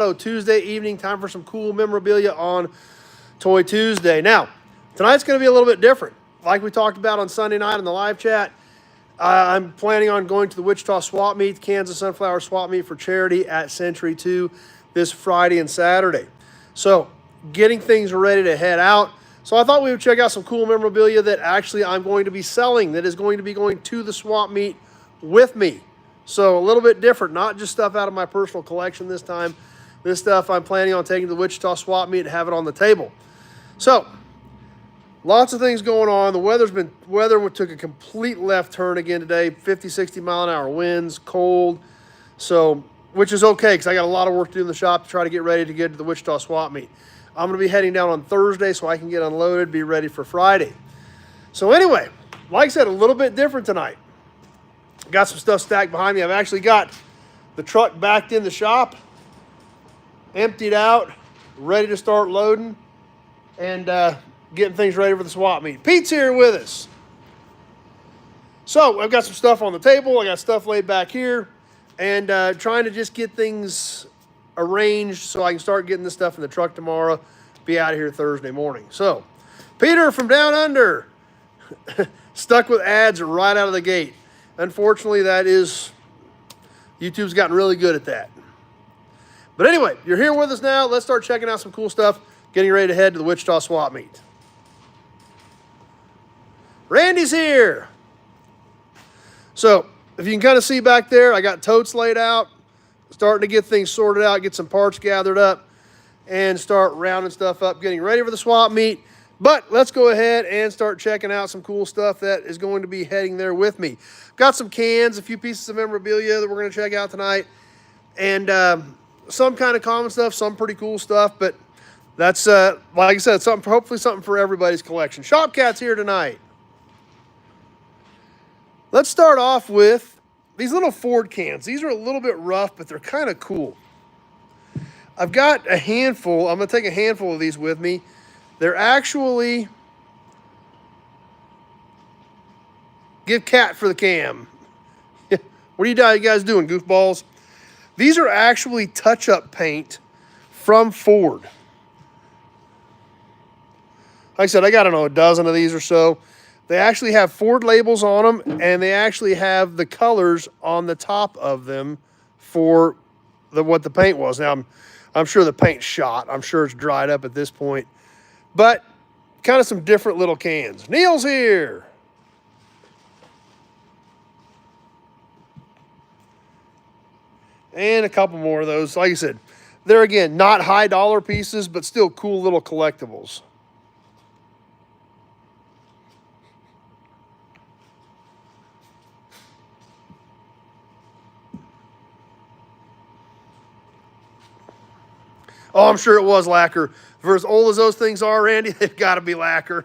Tuesday evening, time for some cool memorabilia on Toy Tuesday. Now, tonight's going to be a little bit different. Like we talked about on Sunday night in the live chat, I'm planning on going to the Wichita swap meet, Kansas Sunflower swap meet for charity at Century 2 this Friday and Saturday. So, getting things ready to head out. So I thought we would check out some cool memorabilia that actually I'm going to be selling, that is going to be going to the swap meet with me. So a little bit different, not just stuff out of my personal collection this time. This stuff I'm planning on taking to the Wichita swap meet and have it on the table. So, lots of things going on. The weather took a complete left turn again today. 50, 60 mile an hour winds, cold. So, which is okay because I got a lot of work to do in the shop to try to get ready to get to the Wichita swap meet. I'm going to be heading down on Thursday so I can get unloaded, be ready for Friday. So anyway, like I said, a little bit different tonight. Got some stuff stacked behind me. I've actually got the truck backed in the shop, emptied out, ready to start loading and getting things ready for the swap meet. Pete's here with us. So I've got some stuff on the table. I got stuff laid back here and trying to just get things arranged so I can start getting this stuff in the truck tomorrow, be out of here Thursday morning. So Peter from Down Under, stuck with ads right out of the gate. Unfortunately, YouTube's gotten really good at that. But anyway, you're here with us now. Let's start checking out some cool stuff, getting ready to head to the Wichita swap meet. Randy's here. So, if you can kind of see back there, I got totes laid out, starting to get things sorted out, get some parts gathered up, and start rounding stuff up, getting ready for the swap meet. But let's go ahead and start checking out some cool stuff that is going to be heading there with me. Got some cans, a few pieces of memorabilia that we're going to check out tonight, and some kind of common stuff, some pretty cool stuff, but that's, like I said, hopefully something for everybody's collection. Shop Cat's here tonight. Let's start off with these little Ford cans. These are a little bit rough, but they're kind of cool. I've got a handful. I'm going to take a handful of these with me. They're actually, give Cat for the cam. What are you guys doing, goofballs? These are actually touch-up paint from Ford. Like I said, I got, I don't know, a dozen of these or so. They actually have Ford labels on them, and they actually have the colors on the top of them for what the paint was. Now, I'm sure the paint's shot. I'm sure it's dried up at this point. But kind of some different little cans. Neil's here. And a couple more of those. Like I said, they're, again, not high dollar pieces, but still cool little collectibles. Oh, I'm sure it was lacquer. For as old as those things are, Randy, they've got to be lacquer.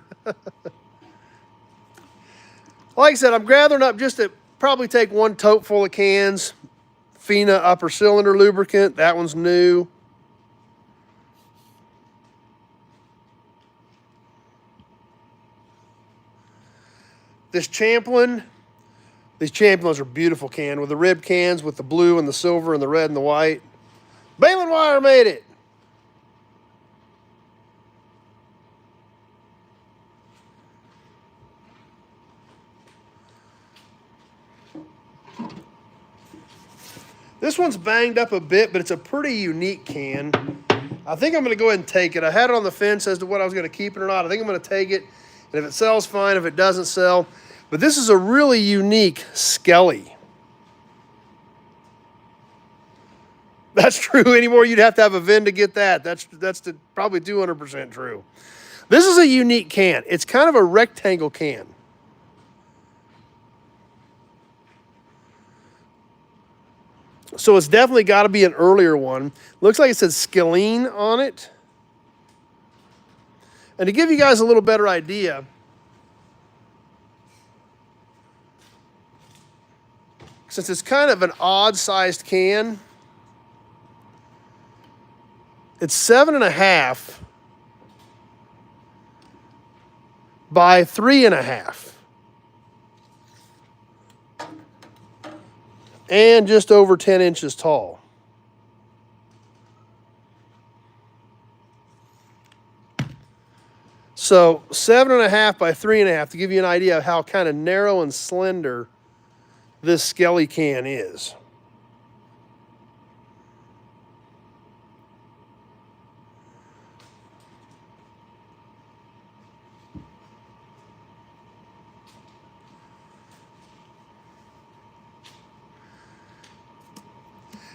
Like I said, I'm gathering up just to probably take one tote full of cans. Fina upper cylinder lubricant. That one's new. This Champlin. These Champlins are beautiful can with the rib cans with the blue and the silver and the red and the white. Balin Wire made it. This one's banged up a bit, but it's a pretty unique can. I think I'm going to go ahead and take it. I had it on the fence as to what I was going to keep it or not. I think I'm going to take it, and if it sells, fine. If it doesn't sell. But this is a really unique Skelly. That's true. Anymore, you'd have to have a VIN to get that. That's probably 200% true. This is a unique can. It's kind of a rectangle can. So it's definitely got to be an earlier one. Looks like it says Skilleen on it. And to give you guys a little better idea, since it's kind of an odd-sized can, it's 7.5 by 3.5. And just over 10 inches tall. So 7.5 by 3.5 to give you an idea of how kind of narrow and slender this Skelly can is.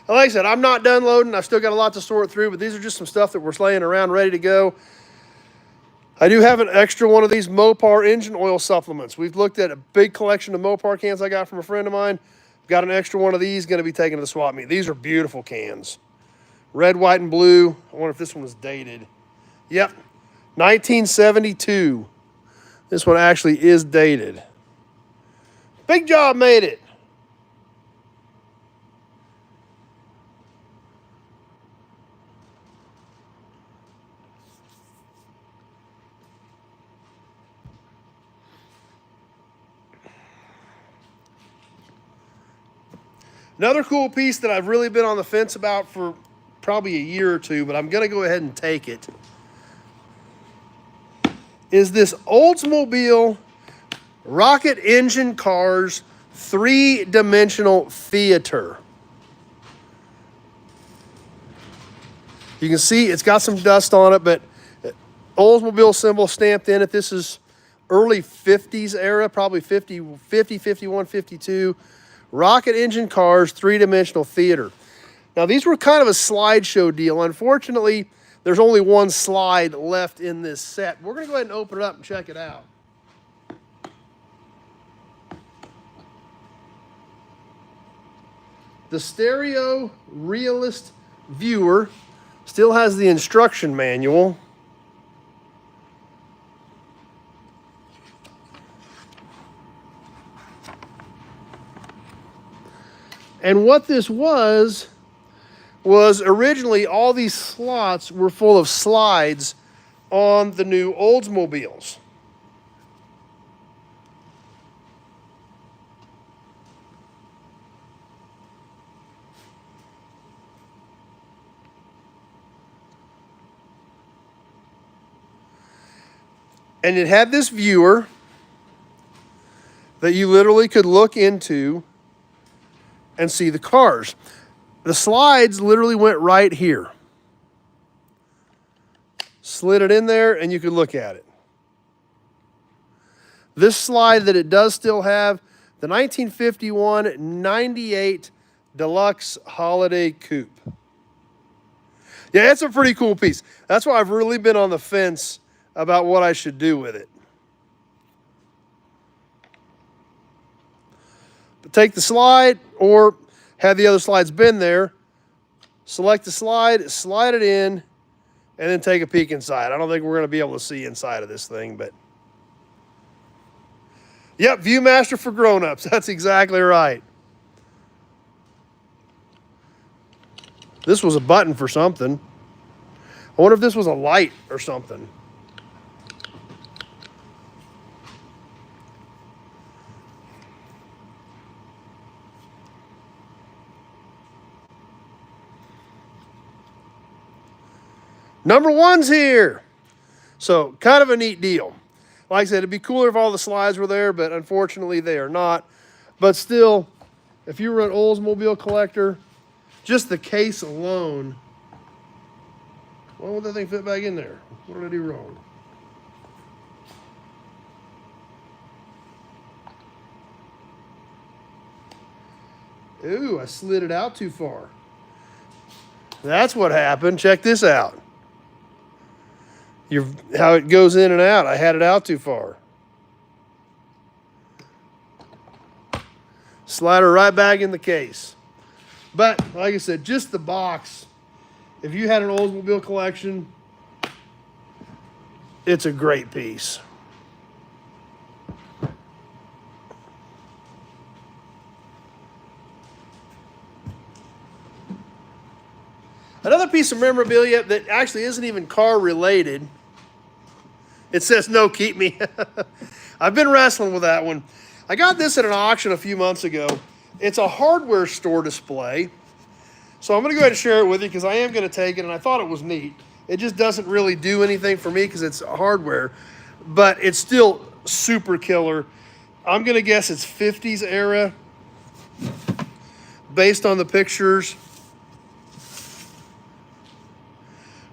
And like I said, I'm not done loading. I've still got a lot to sort through, but these are just some stuff that we're laying around ready to go. I do have an extra one of these Mopar engine oil supplements. We've looked at a big collection of Mopar cans I got from a friend of mine. Got an extra one of these, going to be taken to the swap meet. These are beautiful cans. Red, white, and blue. I wonder if this one was dated. Yep, 1972. This one actually is dated. Big Job made it. Another cool piece that I've really been on the fence about for probably a year or two, but I'm going to go ahead and take it, is this Oldsmobile rocket engine cars 3-dimensional theater. You can see it's got some dust on it, but Oldsmobile symbol stamped in it. This is early 50s era, probably 50, 51, 52. Rocket engine cars, 3-dimensional theater. Now, these were kind of a slideshow deal. Unfortunately, there's only one slide left in this set. We're going to go ahead and open it up and check it out. The stereo realist viewer still has the instruction manual. And what this was originally all these slots were full of slides on the new Oldsmobiles. And it had this viewer that you literally could look into and see the cars. The slides literally went right here. Slid it in there and you could look at it. This slide that it does still have, the 1951 98 Deluxe Holiday Coupe. Yeah, it's a pretty cool piece. That's why I've really been on the fence about what I should do with it. But take the slide, or have the other slides been there, select the slide, slide it in, and then take a peek inside. I don't think we're going to be able to see inside of this thing, but yep, Viewmaster for grown-ups. That's exactly right. This was a button for something. I wonder if this was a light or something. Number one's here. So kind of a neat deal. Like I said, it'd be cooler if all the slides were there, but unfortunately they are not. But still, if you were an Oldsmobile collector, just the case alone, why would that thing fit back in there? What did I do wrong? Ooh, I slid it out too far. That's what happened. Check this out. How it goes in and out. I had it out too far. Slide her right back in the case. But, like I said, just the box. If you had an Oldsmobile collection, it's a great piece. Another piece of memorabilia that actually isn't even car related. It says, "No, keep me." I've been wrestling with that one. I got this at an auction a few months ago. It's a hardware store display. So I'm going to go ahead and share it with you because I am going to take it, and I thought it was neat. It just doesn't really do anything for me because it's hardware. but it's still super killer. I'm going to guess it's 50s era based on the pictures.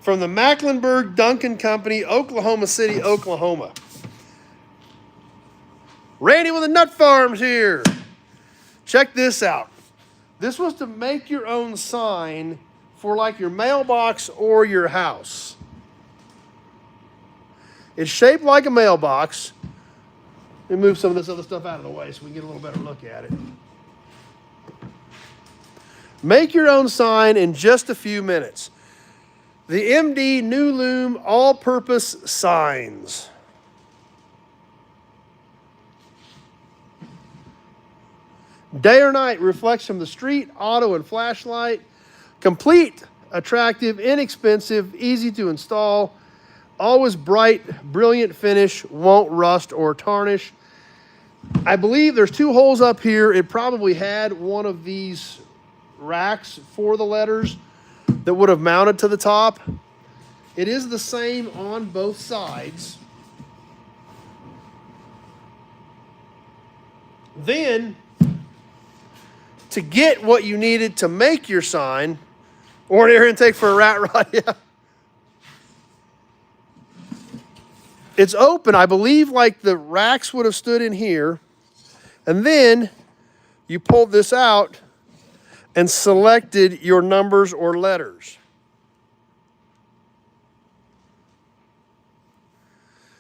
From the Mecklenburg Duncan Company, Oklahoma City, Oklahoma. Randy with the Nut Farms here. Check this out. This was to make your own sign for like your mailbox or your house. It's shaped like a mailbox. Let me move some of this other stuff out of the way so we can get a little better look at it. Make your own sign in just a few minutes. The MD New Loom All-Purpose Signs. Day or night reflects from the street, auto, and flashlight. Complete, attractive, inexpensive, easy to install. Always bright, brilliant finish, won't rust or tarnish. I believe there's 2 holes up here. It probably had one of these racks for the letters that would have mounted to the top. It is the same on both sides. Then, to get what you needed to make your sign, or an air intake for a rat rod, yeah. It's open. I believe like the racks would have stood in here. And then you pulled this out and selected your numbers or letters.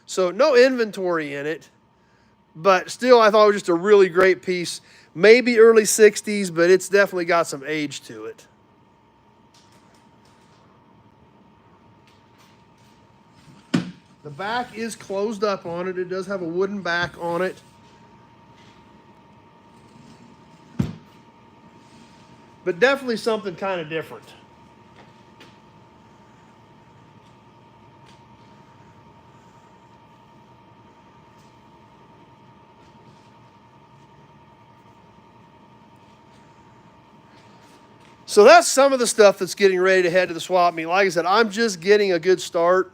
So no inventory in it, but still I thought it was just a really great piece. Maybe early 60s, but it's definitely got some age to it. The back is closed up on it. It does have a wooden back on it. But definitely something kind of different. So that's some of the stuff that's getting ready to head to the swap meet. Like I said, I'm just getting a good start.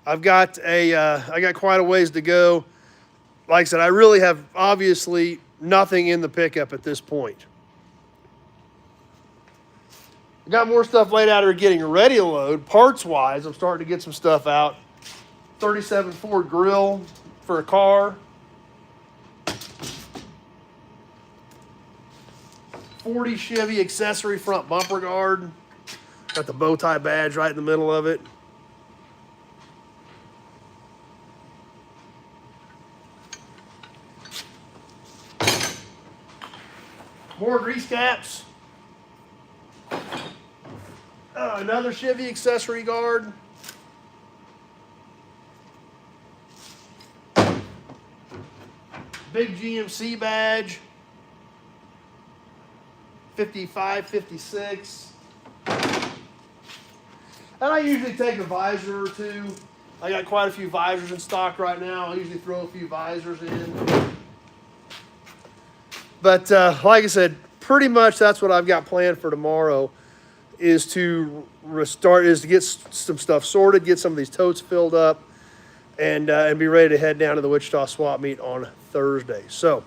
I got quite a ways to go. Like I said, I really have obviously nothing in the pickup at this point. I got more stuff laid out here getting ready to load. Parts-wise, I'm starting to get some stuff out. 37 Ford grill for a car. 40 Chevy accessory front bumper guard. Got the bow tie badge right in the middle of it. More grease caps. Another Chevy accessory guard. Big GMC badge. 55, 56. And I usually take a visor or two. I got quite a few visors in stock right now. I usually throw a few visors in. But like I said, pretty much that's what I've got planned for tomorrow, is to get some stuff sorted, get some of these totes filled up, and be ready to head down to the Wichita swap meet on Thursday. So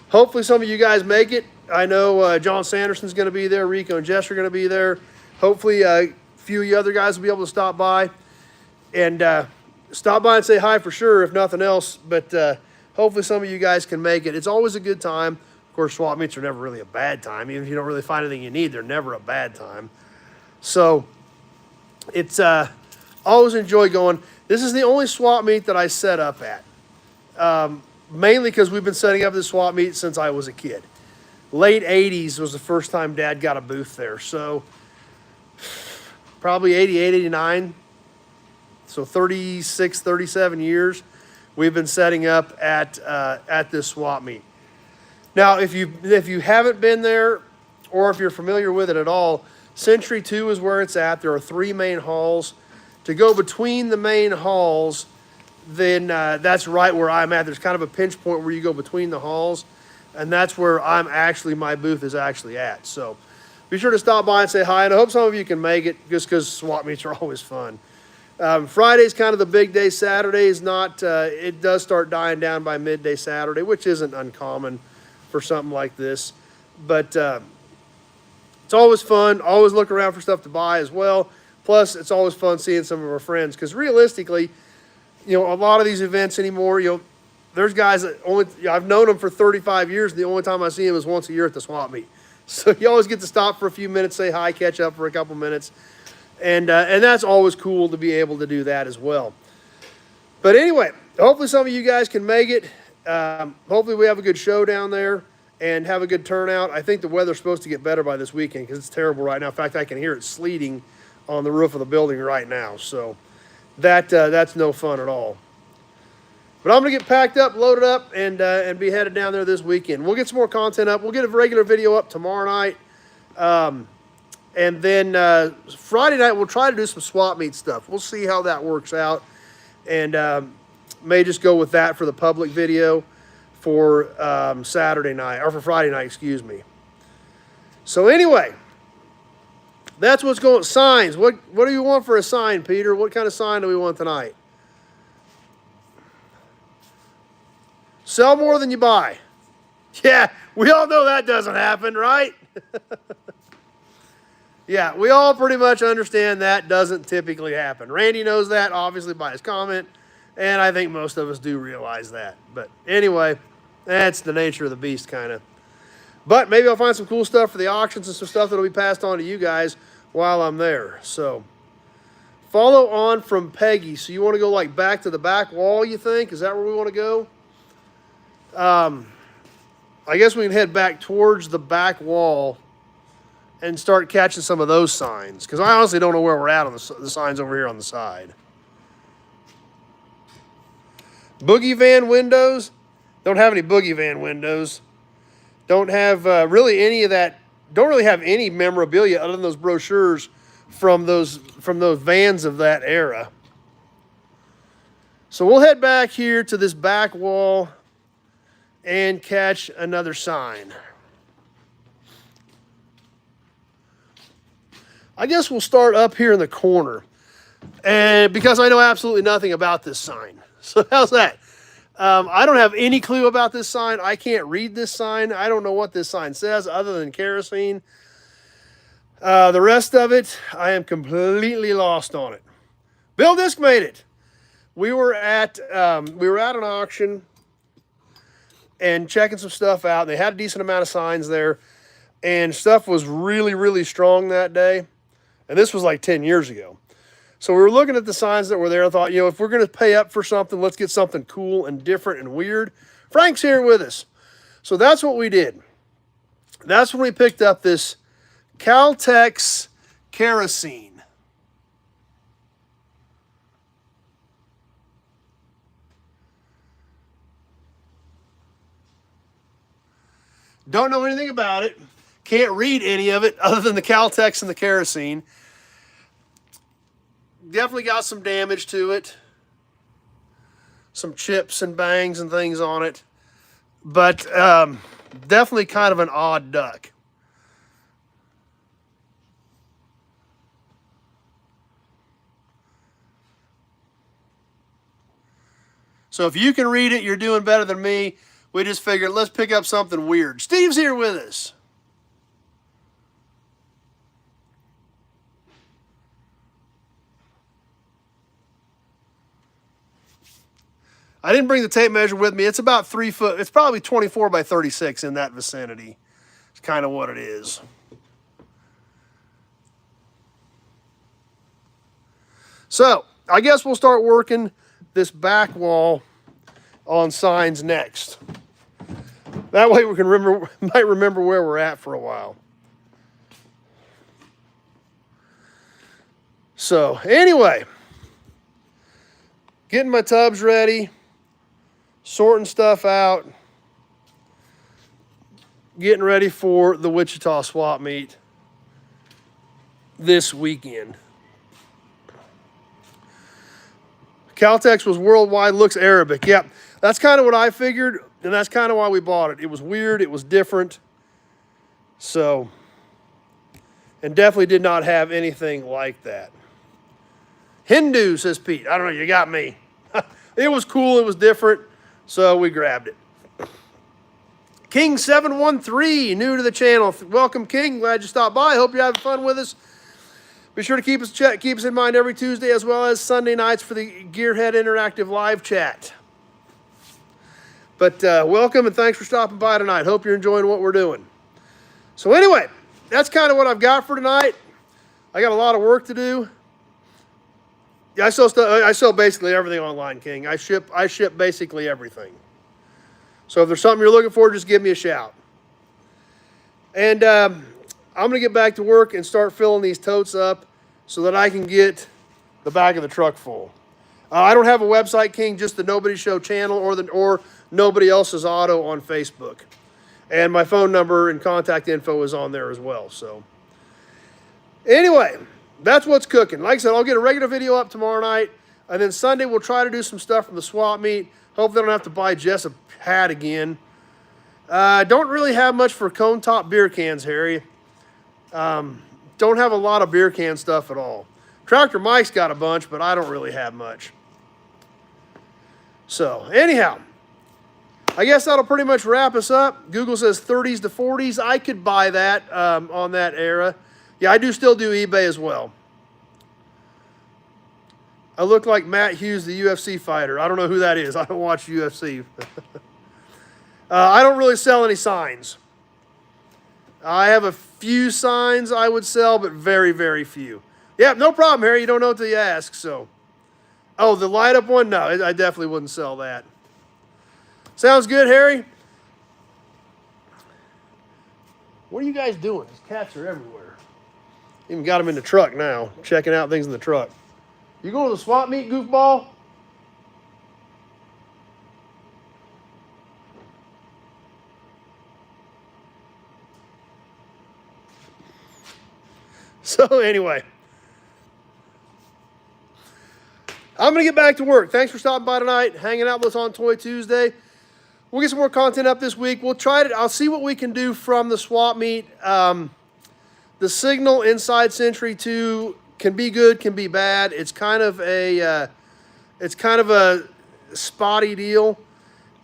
hopefully some of you guys make it. I know John Sanderson's going to be there. Rico and Jess are going to be there. Hopefully a few of you other guys will be able to stop by. And stop by and say hi for sure, if nothing else. But hopefully some of you guys can make it. It's always a good time. Of course, swap meets are never really a bad time. Even if you don't really find anything you need, they're never a bad time. So it's always enjoy going. This is the only swap meet that I set up at. Mainly because we've been setting up this swap meet since I was a kid. Late 80s was the first time Dad got a booth there. So probably 88, 89. So 36, 37 years we've been setting up at this swap meet. Now, if you haven't been there, or if you're familiar with it at all, Century 2 is where it's at. There are 3 main halls. To go between the main halls, then that's right where I'm at. There's kind of a pinch point where you go between the halls, and that's where my booth is actually at. So be sure to stop by and say hi, and I hope some of you can make it, just because swap meets are always fun. Friday's kind of the big day. Saturday's not. It does start dying down by midday Saturday, which isn't uncommon for something like this. But it's always fun. Always look around for stuff to buy as well. Plus, it's always fun seeing some of our friends because realistically, a lot of these events anymore, there's guys that I've known them for 35 years. And the only time I see them is once a year at the swap meet. So you always get to stop for a few minutes, say hi, catch up for a couple minutes. And that's always cool to be able to do that as well. But anyway, hopefully some of you guys can make it. Hopefully we have a good show down there and have a good turnout. I think the weather's supposed to get better by this weekend because it's terrible right now. In fact, I can hear it sleeting on the roof of the building right now. So that's no fun at all. But I'm going to get packed up, loaded up, and be headed down there this weekend. We'll get some more content up. We'll get a regular video up tomorrow night. And then Friday night, we'll try to do some swap meet stuff. We'll see how that works out. And may just go with that for the public video for Saturday night, or for Friday night, excuse me. So anyway, that's what's going on. Signs. What do you want for a sign, Peter? What kind of sign do we want tonight? Sell more than you buy. Yeah, we all know that doesn't happen, right? Yeah, we all pretty much understand that doesn't typically happen. Randy knows that, obviously, by his comment, and I think most of us do realize that. But anyway, that's the nature of the beast, kind of. But maybe I'll find some cool stuff for the auctions and some stuff that'll be passed on to you guys while I'm there. So, follow on from Peggy. So you want to go like back to the back wall, you think? Is that where we want to go? I guess we can head back towards the back wall and start catching some of those signs. Because I honestly don't know where we're at on the signs over here on the side. Boogie Van windows. Don't have any Boogie Van windows. Don't have really any of that. Don't really have any memorabilia other than those brochures from those vans of that era. So we'll head back here to this back wall and catch another sign. I guess we'll start up here in the corner, and because I know absolutely nothing about this sign. So how's that? I don't have any clue about this sign. I can't read this sign. I don't know what this sign says other than kerosene. The rest of it, I am completely lost on it. Bill Disc made it. We were at an auction and checking some stuff out. They had a decent amount of signs there, and stuff was really, really strong that day. And this was like 10 years ago. So we were looking at the signs that were there. I thought, if we're going to pay up for something, let's get something cool and different and weird. Frank's here with us. So that's what we did. That's when we picked up this Caltex kerosene. Don't know anything about it. Can't read any of it other than the Caltex and the kerosene. Definitely got some damage to it. Some chips and bangs and things on it. But definitely kind of an odd duck. So if you can read it, you're doing better than me. We just figured, let's pick up something weird. Steve's here with us. I didn't bring the tape measure with me. It's about 3 foot. It's probably 24 by 36 in that vicinity. It's kind of what it is. So, I guess we'll start working this back wall on signs next. That way we can might remember where we're at for a while. So, anyway, getting my tubs ready, sorting stuff out, getting ready for the Wichita swap meet this weekend. Caltex was worldwide, looks Arabic. Yep, that's kind of what I figured, and that's kind of why we bought it. It was weird, it was different. So, and definitely did not have anything like that. Hindu, says Pete. I don't know, you got me. It was cool, it was different, so we grabbed it. King713, new to the channel. Welcome, King. Glad you stopped by. Hope you're having fun with us. Be sure to keep us in mind every Tuesday as well as Sunday nights for the Gearhead Interactive live chat. But welcome and thanks for stopping by tonight. Hope you're enjoying what we're doing. So anyway, that's kind of what I've got for tonight. I got a lot of work to do. Yeah, I sell basically everything online, King. I ship basically everything. So if there's something you're looking for, just give me a shout. And I'm going to get back to work and start filling these totes up so that I can get the back of the truck full. I don't have a website, King, just the Nobody Show channel or Nobody Else's Auto on Facebook. And my phone number and contact info is on there as well. So anyway, that's what's cooking. Like I said, I'll get a regular video up tomorrow night. And then Sunday, we'll try to do some stuff from the swap meet. Hope they don't have to buy Jess a hat again. Don't really have much for cone top beer cans, Harry. Don't have a lot of beer can stuff at all. Tractor Mike's got a bunch, but I don't really have much. So anyhow, I guess that'll pretty much wrap us up. Google says 30s to 40s. I could buy that on that era. Yeah, I do still do eBay as well. I look like Matt Hughes, the UFC fighter. I don't know who that is. I don't watch UFC. I don't really sell any signs. I have a few signs I would sell, but very, very few. Yeah, no problem, Harry. You don't know until you ask, so. Oh, the light-up one? No, I definitely wouldn't sell that. Sounds good, Harry? What are you guys doing? These cats are everywhere. Even got them in the truck now, checking out things in the truck. You going to the swap meet, goofball? So anyway, I'm going to get back to work. Thanks for stopping by tonight, hanging out with us on Toy Tuesday. We'll get some more content up this week. We'll try to, I'll see what we can do from the swap meet. The signal inside Century 2 can be good, can be bad. It's kind of a spotty deal.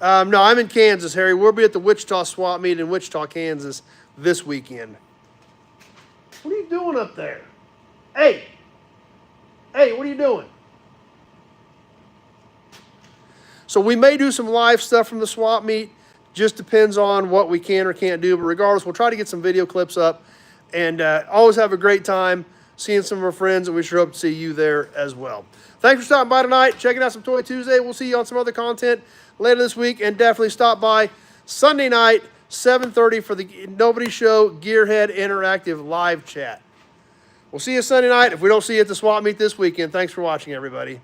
No, I'm in Kansas, Harry. We'll be at the Wichita swap meet in Wichita, Kansas this weekend. What are you doing up there? Hey, what are you doing? So we may do some live stuff from the swap meet. Just depends on what we can or can't do. But regardless, we'll try to get some video clips up. And always have a great time seeing some of our friends. And we sure hope to see you there as well. Thanks for stopping by tonight. Checking out some Toy Tuesday. We'll see you on some other content later this week. And definitely stop by Sunday night, 7:30 for the Nobody Show Gearhead Interactive live chat. We'll see you Sunday night. If we don't see you at the swap meet this weekend, thanks for watching, everybody.